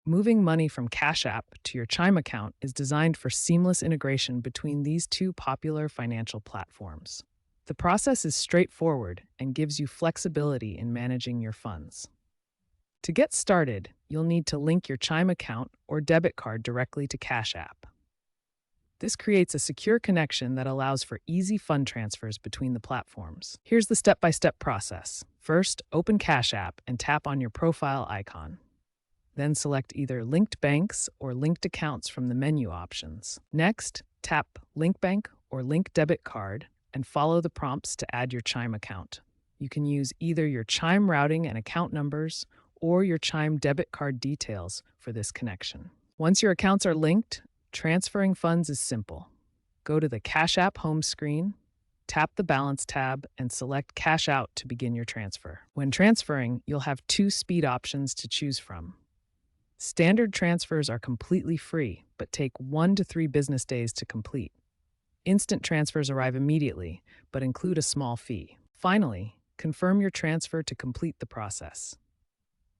Moving money from Cash App to your Chime account is designed for seamless integration between these two popular financial platforms. The process is straightforward and gives you flexibility in managing your funds. To get started, you'll need to link your Chime account or debit card directly to Cash App. This creates a secure connection that allows for easy fund transfers between the platforms. Here's the step-by-step process. First, open Cash App and tap on your profile icon. Then select either Linked Banks or Linked Accounts from the menu options. Next, tap Link Bank or Link Debit Card and follow the prompts to add your Chime account. You can use either your Chime routing and account numbers or your Chime debit card details for this connection. Once your accounts are linked, transferring funds is simple. Go to the Cash App home screen, tap the Balance tab, and select Cash Out to begin your transfer. When transferring, you'll have two speed options to choose from. Standard transfers are completely free, but take 1 to 3 business days to complete. Instant transfers arrive immediately, but include a small fee. Finally, confirm your transfer to complete the process.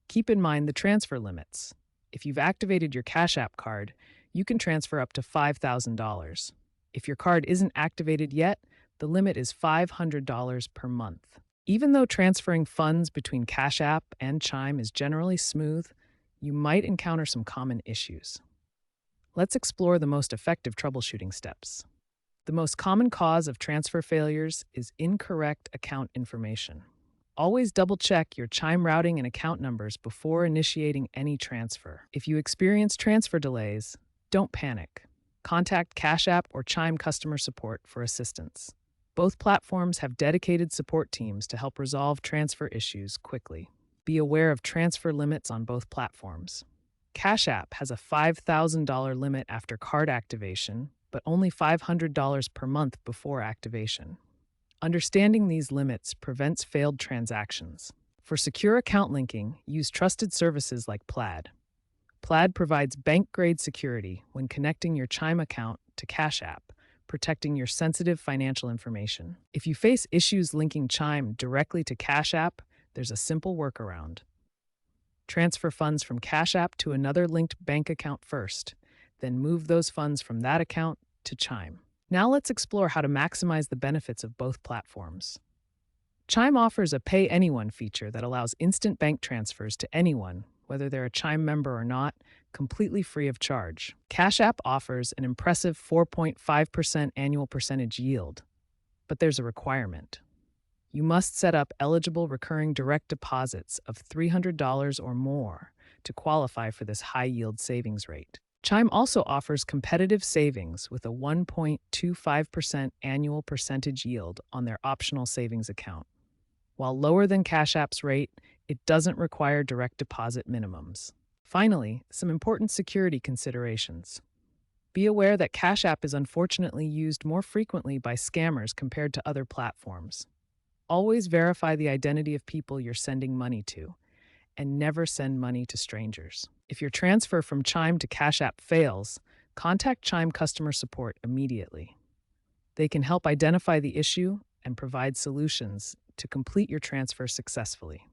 Keep in mind the transfer limits. If you've activated your Cash App card, you can transfer up to $5,000. If your card isn't activated yet, the limit is $500 per month. Even though transferring funds between Cash App and Chime is generally smooth, you might encounter some common issues. Let's explore the most effective troubleshooting steps. The most common cause of transfer failures is incorrect account information. Always double-check your Chime routing and account numbers before initiating any transfer. If you experience transfer delays, don't panic. Contact Cash App or Chime customer support for assistance. Both platforms have dedicated support teams to help resolve transfer issues quickly. Be aware of transfer limits on both platforms. Cash App has a $5,000 limit after card activation, but only $500 per month before activation. Understanding these limits prevents failed transactions. For secure account linking, use trusted services like Plaid. Plaid provides bank-grade security when connecting your Chime account to Cash App, protecting your sensitive financial information. If you face issues linking Chime directly to Cash App, there's a simple workaround. Transfer funds from Cash App to another linked bank account first, then move those funds from that account to Chime. Now let's explore how to maximize the benefits of both platforms. Chime offers a Pay Anyone feature that allows instant bank transfers to anyone, whether they're a Chime member or not, completely free of charge. Cash App offers an impressive 4.5% annual percentage yield, but there's a requirement. You must set up eligible recurring direct deposits of $300 or more to qualify for this high-yield savings rate. Chime also offers competitive savings with a 1.25% annual percentage yield on their optional savings account. While lower than Cash App's rate, it doesn't require direct deposit minimums. Finally, some important security considerations. Be aware that Cash App is unfortunately used more frequently by scammers compared to other platforms. Always verify the identity of people you're sending money to, and never send money to strangers. If your transfer from Chime to Cash App fails, contact Chime customer support immediately. They can help identify the issue and provide solutions to complete your transfer successfully.